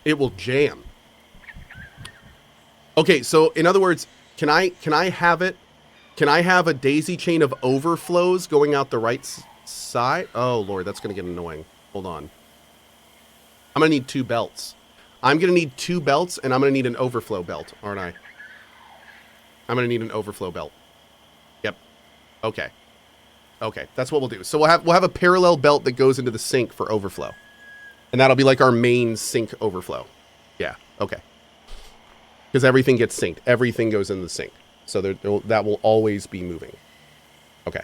It will jam. Okay, so in other words, can I have it? Can I have a daisy chain of overflows going out the right side? Oh, Lord, that's going to get annoying. Hold on. I'm going to need 2 belts. I'm going to need 2 belts, and I'm going to need an overflow belt, aren't I? I'm going to need an overflow belt. Yep. Okay. Okay, that's what we'll do. So we'll have a parallel belt that goes into the sink for overflow. And that'll be like our main sink overflow. Yeah, okay. Because everything gets synced. Everything goes in the sink. So that will always be moving. Okay.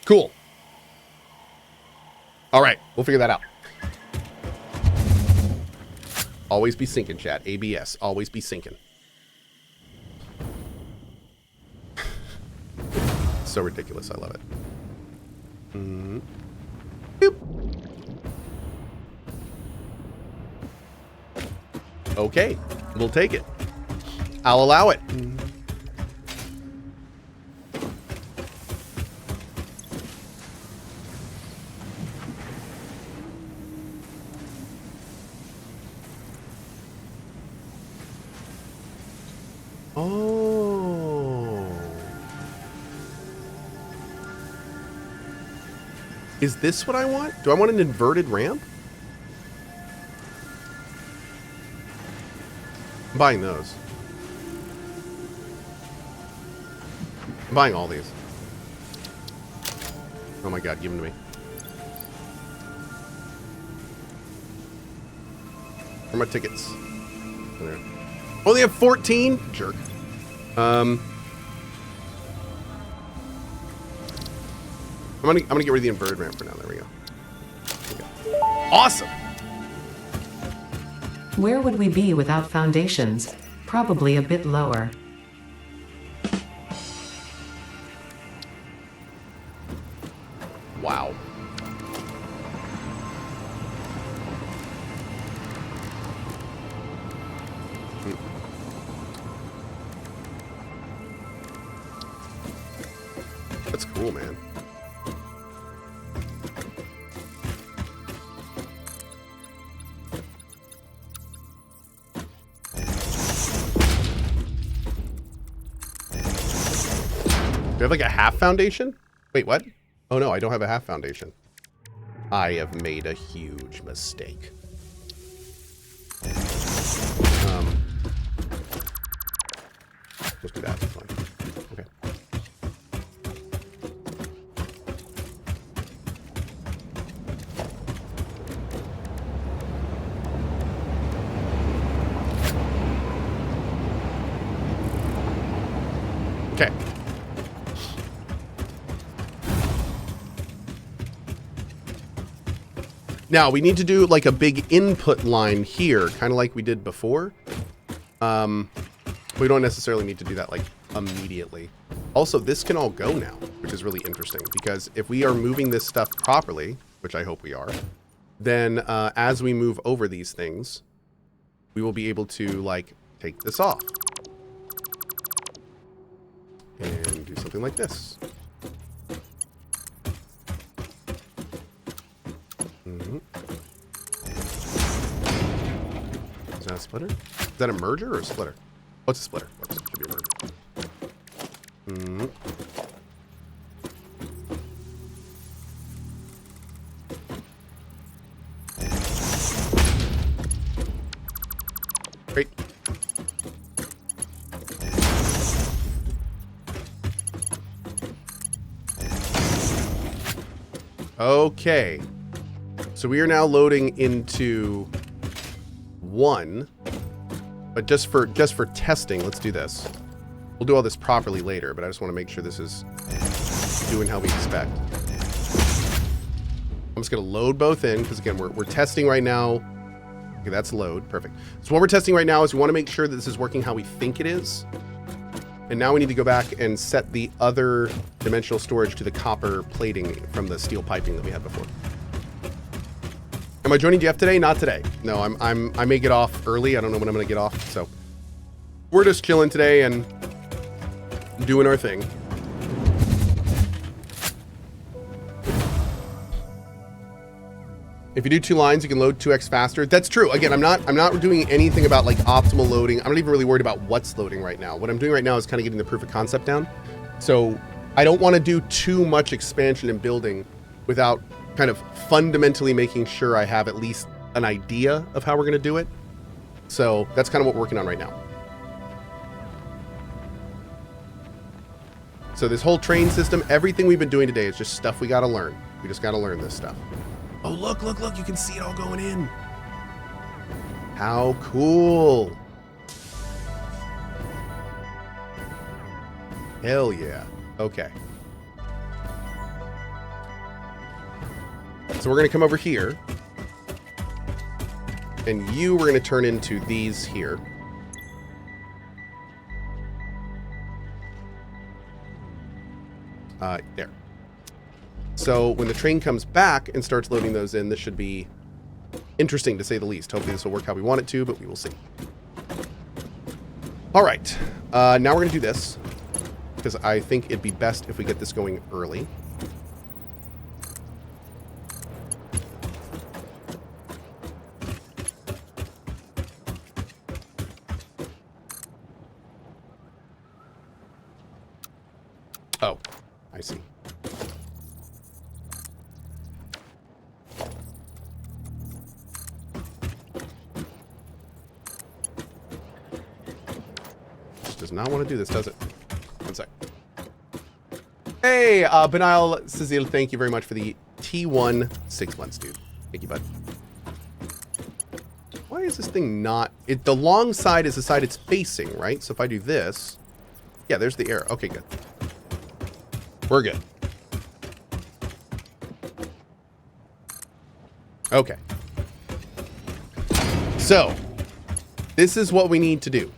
Cool. All right, we'll figure that out. Always be syncing, chat. ABS. Always be syncing. So ridiculous. I love it. Boop. Okay, we'll take it. I'll allow it. Oh. Is this what I want? Do I want an inverted ramp? I'm buying those. I'm buying all these. Oh my god, give them to me. Where are my tickets? Oh, there. Only have 14? Jerk. I'm gonna get rid of the inverted ramp for now. There we go. Okay. Awesome! Where would we be without foundations? Probably a bit lower. Wow. That's cool, man. Do I have like a half foundation? Wait, what? Oh no, I don't have a half foundation. I have made a huge mistake. Let's do that. That's fine. Okay. Okay. Now, we need to do like a big input line here, kind of like we did before. We don't necessarily need to do that like immediately. Also, this can all go now, which is really interesting because if we are moving this stuff properly, which I hope we are, then as we move over these things, we will be able to like take this off and do something like this. Is that a splitter? Is that a merger or a splitter? What's a splitter? Whoops, should be a merger. Great. Okay. So we are now loading into 1, but just for testing, let's do this. We'll do all this properly later, but I just want to make sure this is doing how we expect. I'm just going to load both in because again, we're testing right now. Okay, that's load. Perfect. So what we're testing right now is we want to make sure that this is working how we think it is. And now we need to go back and set the other dimensional storage to the copper plating from the steel piping that we had before. Am I joining Jeff today? Not today. No, I may get off early. I don't know when I'm going to get off. So we're just chilling today and doing our thing. If you do 2 lines, you can load 2x faster. That's true. Again, I'm not doing anything about like optimal loading. I'm not even really worried about what's loading right now. What I'm doing right now is kind of getting the proof of concept down. So I don't want to do too much expansion and building without kind of fundamentally making sure I have at least an idea of how we're going to do it. So that's kind of what we're working on right now. So this whole train system, everything we've been doing today is just stuff we got to learn. We just got to learn this stuff. Oh, look, look, look. You can see it all going in. How cool. Hell yeah. Okay. So we're going to come over here. And you we're going to turn into these here. There. So when the train comes back and starts loading those in, this should be interesting to say the least. Hopefully this will work how we want it to, but we will see. All right. Now we're going to do this because I think it'd be best if we get this going early. Oh, I see. Does not want to do this, does it? One sec. Hey, Benile Cecile, thank you very much for the T1 6 months, dude. Thank you, bud. Why is this thing not... The long side is the side it's facing, right? So if I do this... Yeah, there's the arrow. Okay, good. We're good. Okay. So, this is what we need to do.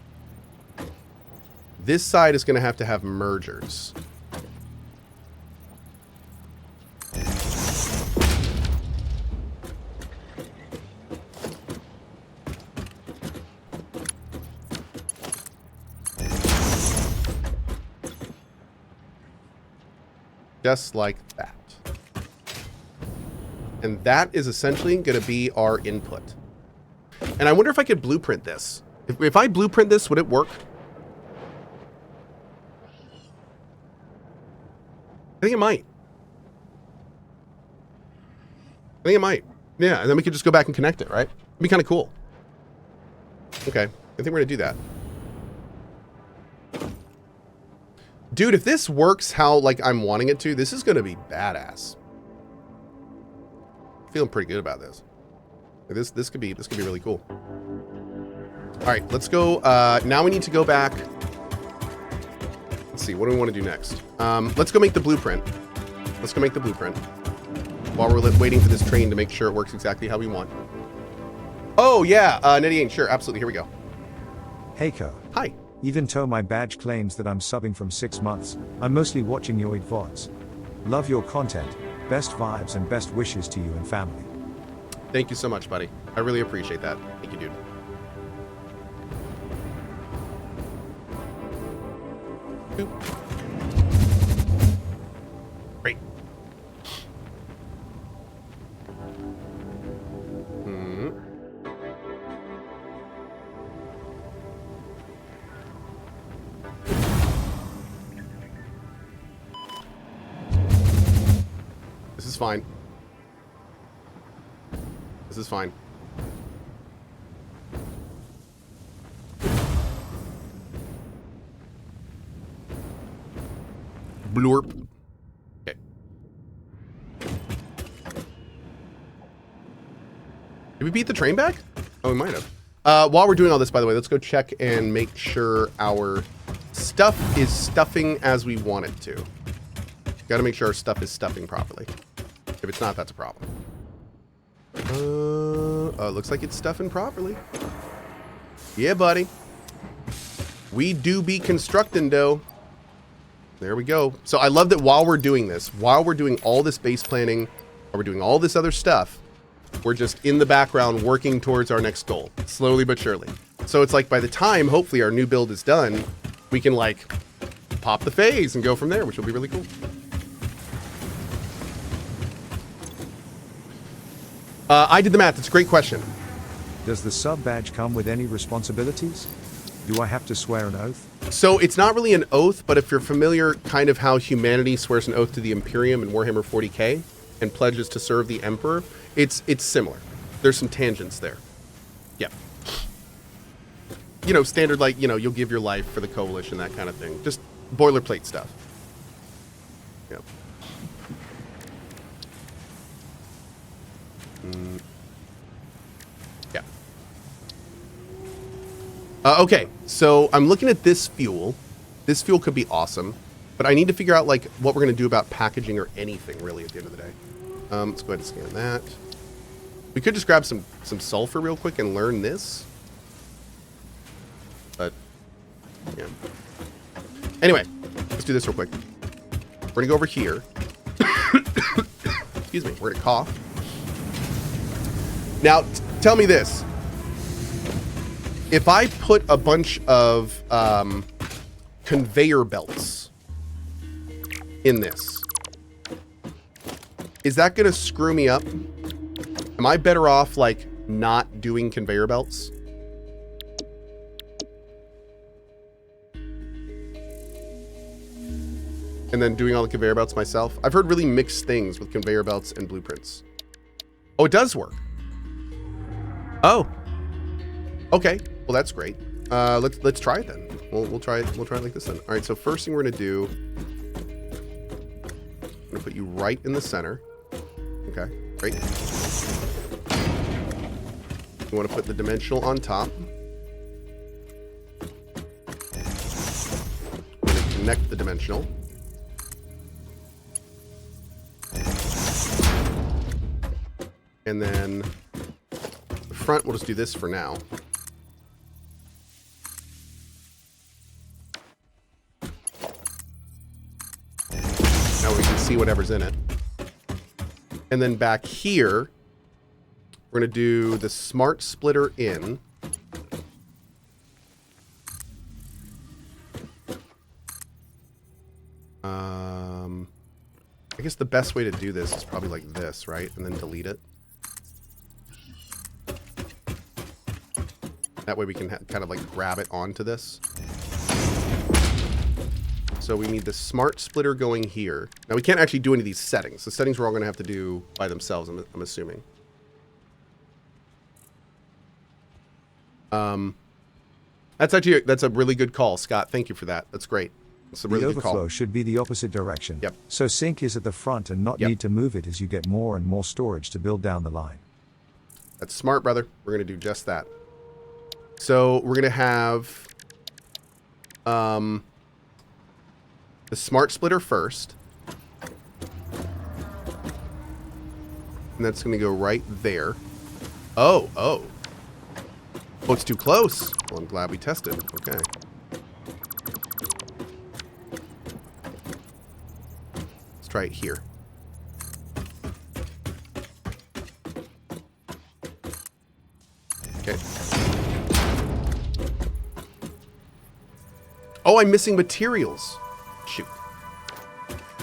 This side is going to have mergers. Just like that. And that is essentially going to be our input. And I wonder if I could blueprint this. If I blueprint this, would it work? I think it might. I think it might. Yeah, and then we could just go back and connect it, right? It'd be kind of cool. Okay, I think we're going to do that. Dude, if this works how like I'm wanting it to, this is going to be badass. Feeling pretty good about this. This could be really cool. All right, let's go. Now we need to go back. Let's see, what do we want to do next? Let's go make the blueprint. Let's go make the blueprint while we're waiting for this train to make sure it works exactly how we want. Oh yeah, Nettie, sure, absolutely. Here we go. Hey Cohh. Hi. Even though my badge claims that I'm subbing from 6 months, I'm mostly watching your VODs. Love your content. Best vibes and best wishes to you and family. Thank you so much, buddy. I really appreciate that. Thank you, dude. Boop. Great. This is fine. This is fine. Blurp. Okay. Did we beat the train back? Oh, we might have. While we're doing all this, by the way, let's go check and make sure our stuff is stuffing as we want it to. Got to make sure our stuff is stuffing properly. If it's not, that's a problem. Looks like it's stuffing properly. Yeah, buddy. We do be constructing, though. There we go. So I love that while we're doing this, while we're doing all this base planning, while we're doing all this other stuff, we're just in the background working towards our next goal, slowly but surely. So it's like by the time, hopefully, our new build is done, we can like pop the phase and go from there, which will be really cool. I did the math. It's a great question. Does the sub badge come with any responsibilities? Do I have to swear an oath? So it's not really an oath, but if you're familiar kind of how humanity swears an oath to the Imperium in Warhammer 40k and pledges to serve the Emperor, it's similar. There's some tangents there. Yeah. You know, standard, like, you know, you'll give your life for the Coalition, that kind of thing. Just boilerplate stuff. Yeah. Yeah. Okay, so I'm looking at this fuel. This fuel could be awesome, but I need to figure out, like, what we're going to do about packaging or anything, really, at the end of the day. Let's go ahead and scan that. We could just grab some sulfur real quick and learn this. But, yeah. Anyway, let's do this real quick. We're going to go over here. Excuse me. We're going to cough. Now, tell me this. If I put a bunch of conveyor belts in this, is that going to screw me up? Am I better off, like, not doing conveyor belts? And then doing all the conveyor belts myself? I've heard really mixed things with conveyor belts and blueprints. Oh, it does work. Oh. Okay. Well, that's great. Let's try it then. We'll try it. We'll try it like this then. All right. So first thing we're gonna do, I'm gonna put you right in the center. Okay. Great. You want to put the dimensional on top. We're gonna connect the dimensional. And then the front, we'll just do this for now. Now we can see whatever's in it. And then back here, we're going to do the smart splitter in. I guess the best way to do this is probably like this, right? And then delete it. That way we can kind of like grab it onto this. So we need the smart splitter going here. Now we can't actually do any of these settings. The settings we're all going to have to do by themselves, I'm assuming. That's a really good call, Scott. Thank you for that. That's great. It's a really good call. The overflow should be the opposite direction. Yep. So sync is at the front and not need to move it as you get more and more storage to build down the line. That's smart, brother. We're going to do just that. So we're going to have the smart splitter first. And that's going to go right there. Oh. Oh, it's too close. Well, I'm glad we tested. Okay. Let's try it here. Okay. Oh, I'm missing materials. Shoot.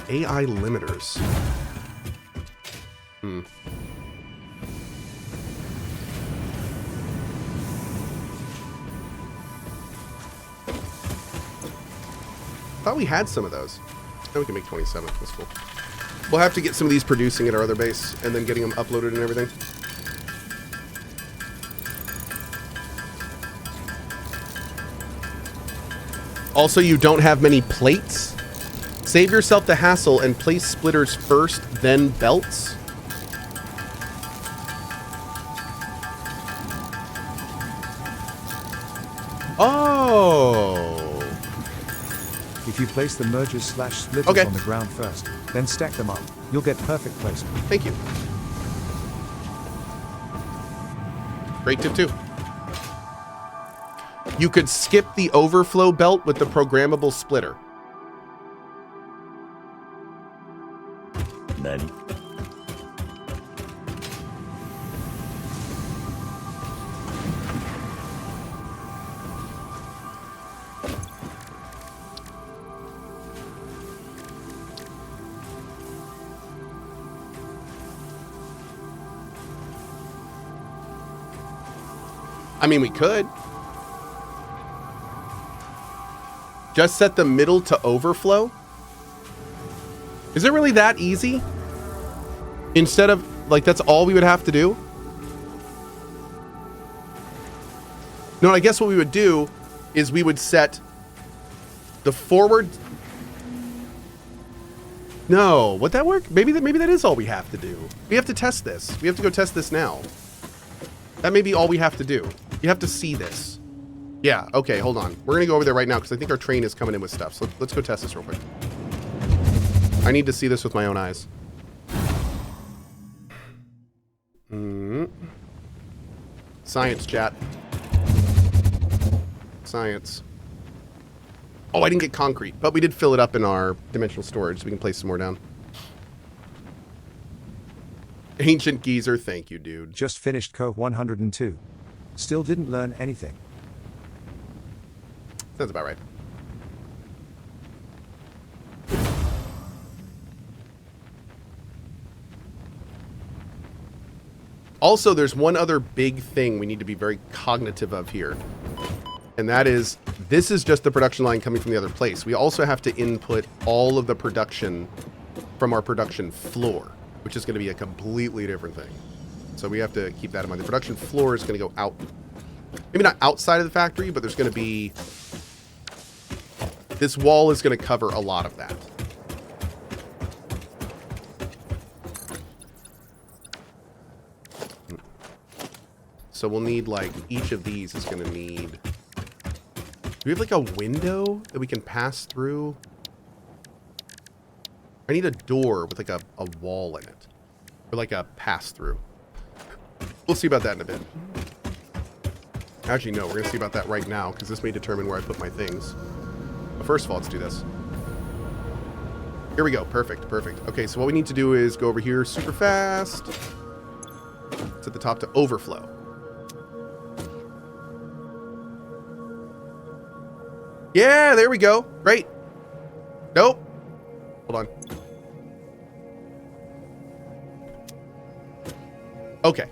AI limiters. Thought we had some of those. Now we can make 27. That's cool. We'll have to get some of these producing at our other base and then getting them uploaded and everything. Also, you don't have many plates? Save yourself the hassle and place splitters first, then belts. Oh. If you place the mergers / splitters on the ground first, then stack them up, you'll get perfect placement. Thank you. Great tip too. You could skip the overflow belt with the programmable splitter. Nani? I mean, we could. Just set the middle to overflow. Is it really that easy? Instead of, like, that's all we would have to do? No, I guess what we would do is we would set the forward. No, would that work? Maybe that is all we have to do. We have to test this. We have to go test this now. That may be all we have to do. You have to see this. Yeah, okay, hold on. We're gonna go over there right now because I think our train is coming in with stuff. So let's go test this real quick. I need to see this with my own eyes. Science, chat. Science. Oh, I didn't get concrete, but we did fill it up in our dimensional storage, so we can place some more down. Ancient geezer, thank you, dude. Just finished Cohh 102. Still didn't learn anything. Sounds about right. Also, there's one other big thing we need to be very cognitive of here. And that is, this is just the production line coming from the other place. We also have to input all of the production from our production floor, which is going to be a completely different thing. So we have to keep that in mind. The production floor is going to go out, maybe not outside of the factory, but there's going to be, this wall is going to cover a lot of that. So we'll need, like, each of these is going to need... Do we have, like, a window that we can pass through? I need a door with, like, a wall in it. Or, like, a pass-through. We'll see about that in a bit. Actually, no, we're going to see about that right now, because this may determine where I put my things. But first of all, let's do this. Here we go. Perfect, perfect. Okay, so what we need to do is go over here super fast. It's at the top to overflow. Yeah, there we go. Great. Nope. Hold on. Okay.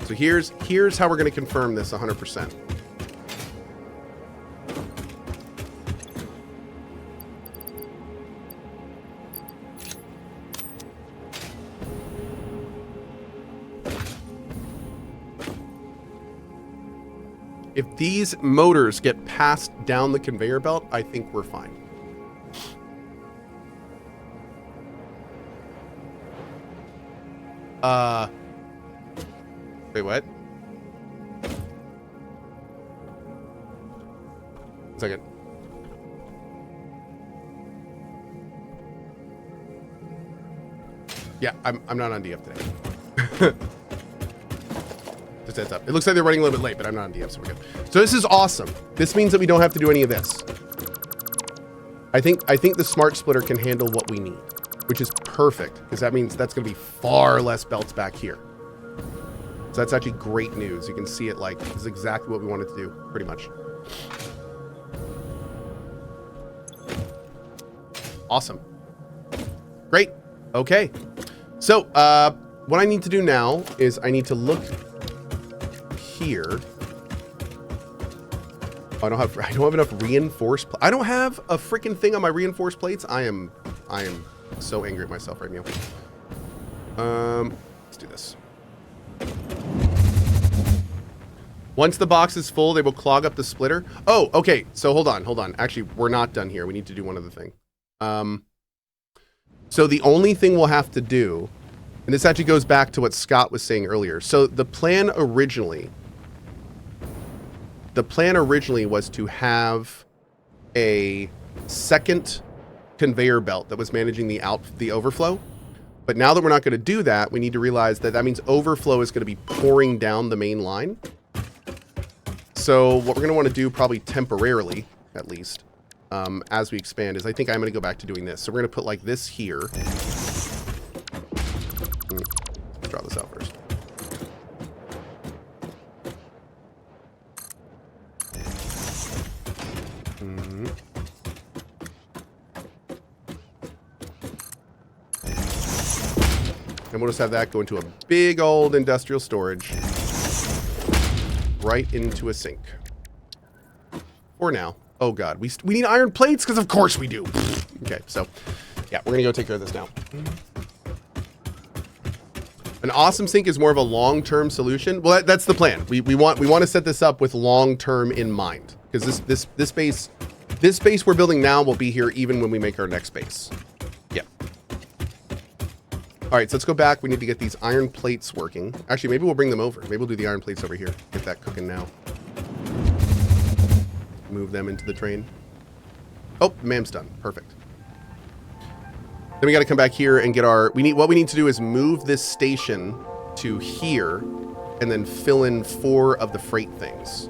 So here's how we're going to confirm this 100%. If these motors get passed down the conveyor belt, I think we're fine. Wait, what? One second. Yeah, I'm not on DF today. Just heads up. It looks like they're running a little bit late, but I'm not on DF, so we're good. So this is awesome. This means that we don't have to do any of this. I think the smart splitter can handle what we need, which is perfect, because that means that's going to be far less belts back here. So that's actually great news. You can see it, like, this is exactly what we wanted to do, pretty much. Awesome. Great. Okay. So, what I need to do now is I need to look here. Oh, I don't have enough reinforced. I don't have a freaking thing on my reinforced plates. I am so angry at myself right now. Let's do this. Once the box is full, they will clog up the splitter. Oh, okay. So hold on. Actually, we're not done here. We need to do one other thing. So the only thing we'll have to do, and this actually goes back to what Scott was saying earlier. So the plan originally was to have a second conveyor belt that was managing the overflow. But now that we're not going to do that, we need to realize that that means overflow is going to be pouring down the main line. So what we're going to want to do, probably temporarily, at least, as we expand, is I think I'm going to go back to doing this. So we're going to put like this here. Let's draw this out first. And we'll just have that go into a big old industrial storage. Right into a sink. For now. Oh god, we need iron plates? Because of course we do. Okay, so yeah, we're gonna go take care of this now. An awesome sink is more of a long-term solution. Well, that's the plan. We want to set this up with long-term in mind, because this base we're building now will be here even when we make our next base. Yeah. All right, so let's go back. We need to get these iron plates working. Actually, maybe we'll bring them over. Maybe we'll do the iron plates over here. Get that cooking now. Move them into the train. Oh, MAM's done. Perfect. Then we got to come back here and get our... What we need to do is move this station to here and then fill in 4 of the freight things.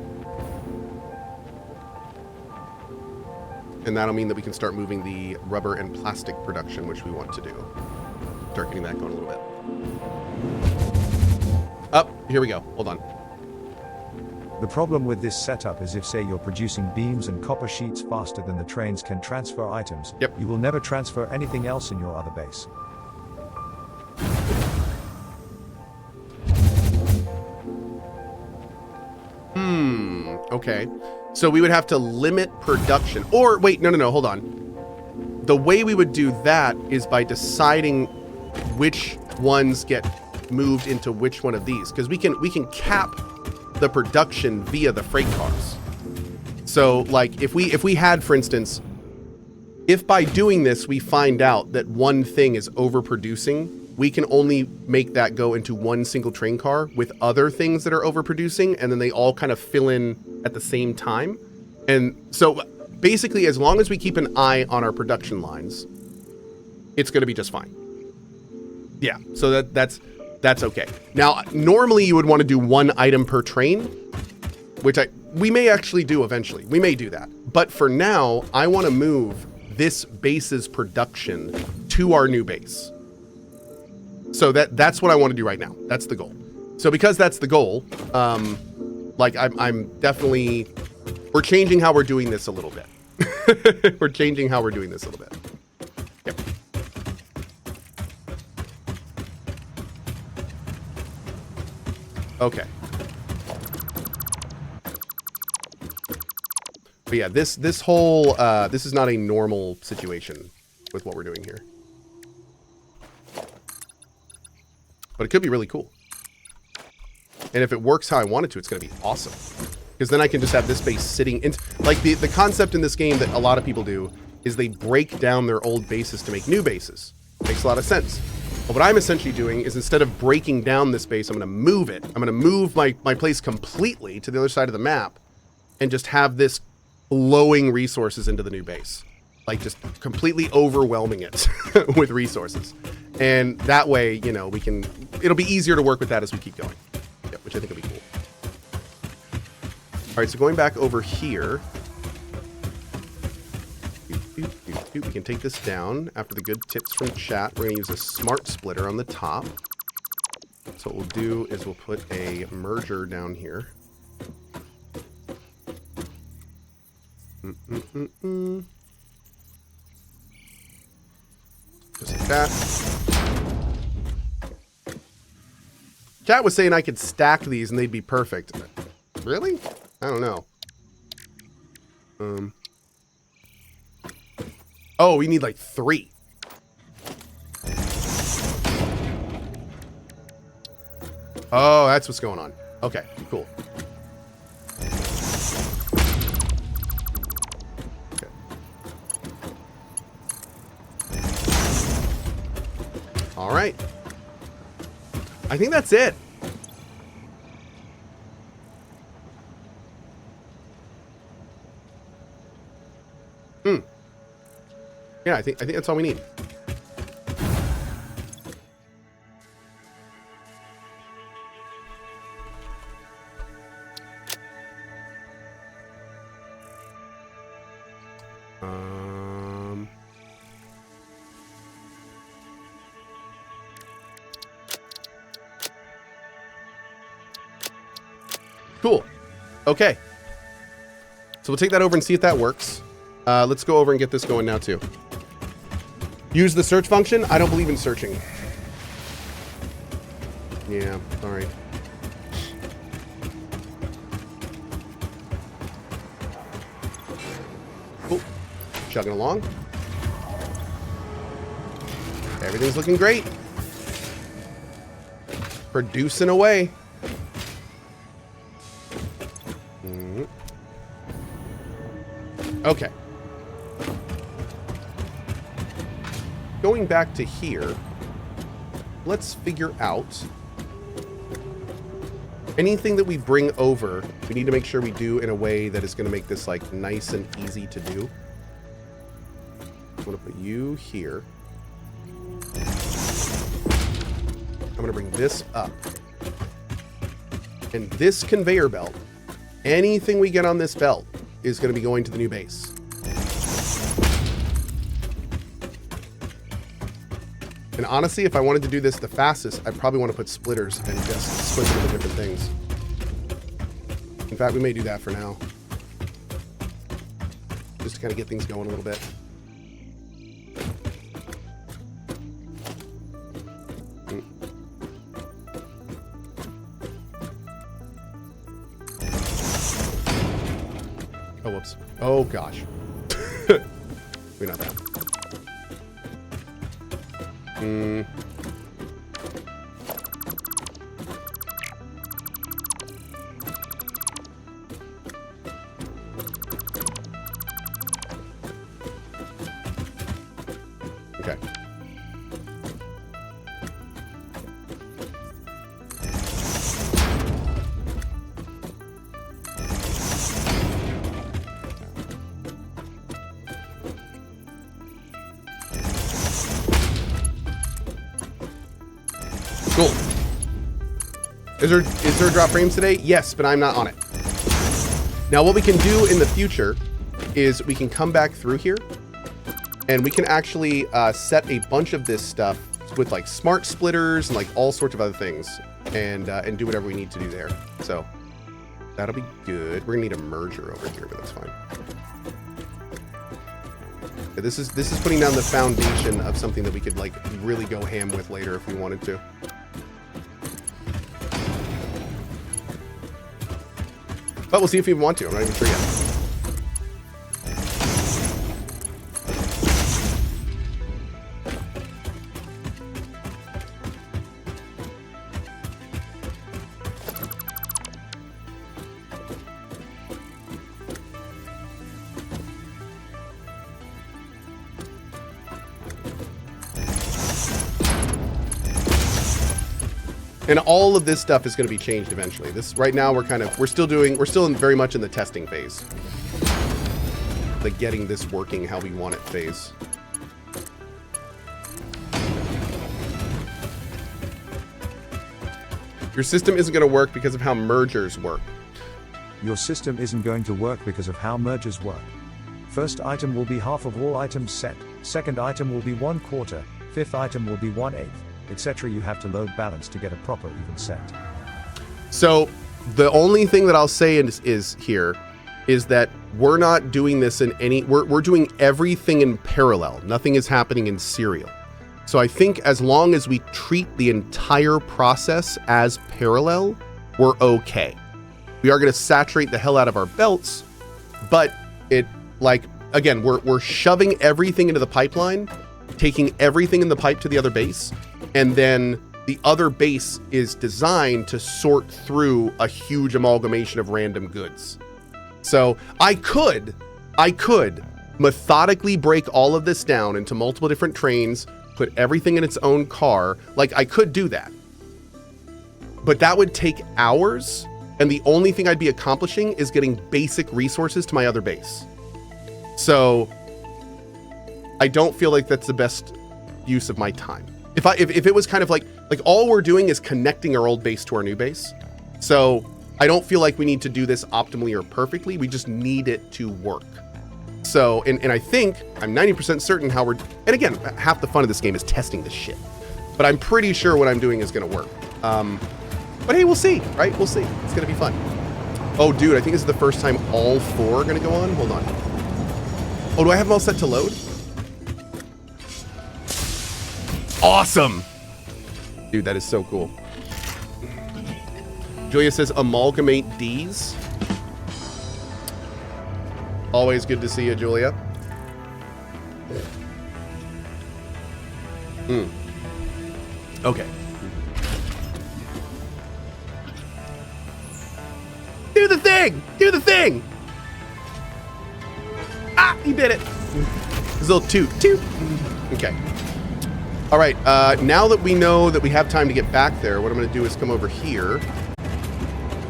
And that'll mean that we can start moving the rubber and plastic production, which we want to do. Start getting that going a little bit. Up, here we go. Hold on. The problem with this setup is if, say, you're producing beams and copper sheets faster than the trains can transfer items, yep, you will never transfer anything else in your other base. Okay. So we would have to limit production. Or, wait, no, hold on. The way we would do that is by deciding which ones get moved into which one of these. Because we can cap the production via the freight cars. So like if we had, for instance, if by doing this we find out that one thing is overproducing, we can only make that go into one single train car with other things that are overproducing, and then they all kind of fill in at the same time. And so basically, as long as we keep an eye on our production lines, it's going to be just fine. Yeah, so that's okay. Now, normally you would want to do 1 item per train, which we may actually do eventually. We may do that. But for now, I want to move this base's production to our new base. So that's what I want to do right now. That's the goal. So because that's the goal, like I'm definitely, we're changing how we're doing this a little bit. We're changing how we're doing this a little bit. Yep. Okay. But yeah, this whole, this is not a normal situation with what we're doing here. But it could be really cool. And if it works how I want it to, it's going to be awesome. Because then I can just have this base sitting in... Like, the concept in this game that a lot of people do is they break down their old bases to make new bases. Makes a lot of sense. But what I'm essentially doing is, instead of breaking down this base, I'm going to move it. I'm going to move my place completely to the other side of the map and just have this flowing resources into the new base. Like, just completely overwhelming it with resources. And that way, you know, it'll be easier to work with that as we keep going. Yeah, which I think will be cool. All right, so going back over here, we can take this down. After the good tips from chat, we're going to use a smart splitter on the top. So what we'll do is we'll put a merger down here. Just like that. Chat was saying I could stack these and they'd be perfect. Really? I don't know. Oh, we need like 3. Oh, that's what's going on. Okay, cool. Okay. All right. I think that's it. Yeah, I think that's all we need. Cool. Okay. So we'll take that over and see if that works. Let's go over and get this going now too. Use the search function. I don't believe in searching. Yeah, sorry. Oh, chugging along. Everything's looking great. Producing away. Okay. Going back to here, let's figure out anything that we bring over. We need to make sure we do in a way that is going to make this like nice and easy to do. I'm going to put you here. I'm going to bring this up. And this conveyor belt, anything we get on this belt is going to be going to the new base. And honestly, if I wanted to do this the fastest, I'd probably want to put splitters and just split them into different things. In fact, we may do that for now. Just to kind of get things going a little bit. Oh, whoops. Oh, gosh. We're not that. Okay. Cool. Is there drop frames today? Yes, but I'm not on it. Now what we can do in the future is we can come back through here and we can actually set a bunch of this stuff with like smart splitters and like all sorts of other things and do whatever we need to do there. So that'll be good. We're gonna need a merger over here, but that's fine. Yeah, this is putting down the foundation of something that we could like really go ham with later if we wanted to. But we'll see if we want to. I'm not even sure yet. And all of this stuff is going to be changed eventually. This right now we're still very much in the testing phase. The getting this working how we want it phase. Your system isn't going to work because of how mergers work. Your system isn't going to work because of how mergers work. First item will be half of all items set. Second item will be 1/4. Fifth item will be 1/8. Etc. You have to load balance to get a proper even set. So the only thing that I'll say is here is that we're not doing this in any, we're doing everything in parallel. Nothing is happening in serial. So I think as long as we treat the entire process as parallel, we're okay. We are going to saturate the hell out of our belts, but it like, again, we're shoving everything into the pipeline, taking everything in the pipe to the other base. And then the other base is designed to sort through a huge amalgamation of random goods. So I could methodically break all of this down into multiple different trains, put everything in its own car. Like I could do that, but that would take hours. And the only thing I'd be accomplishing is getting basic resources to my other base. So I don't feel like that's the best use of my time. If it was kind of like all we're doing is connecting our old base to our new base. So I don't feel like we need to do this optimally or perfectly. We just need it to work. So, and I think I'm 90% certain how we're, and again, half the fun of this game is testing this shit, but I'm pretty sure what I'm doing is going to work. But hey, we'll see, right? We'll see. It's going to be fun. Oh dude, I think this is the first time all four are going to go on. Hold on. Oh, do I have them all set to load? Awesome. Dude, that is so cool. Julia says amalgamate D's. Always good to see you, Julia. Okay. Do the thing! Do the thing! Ah, he did it. His little toot. Toot. Okay. All right, now that we know that we have time to get back there, what I'm going to do is come over here.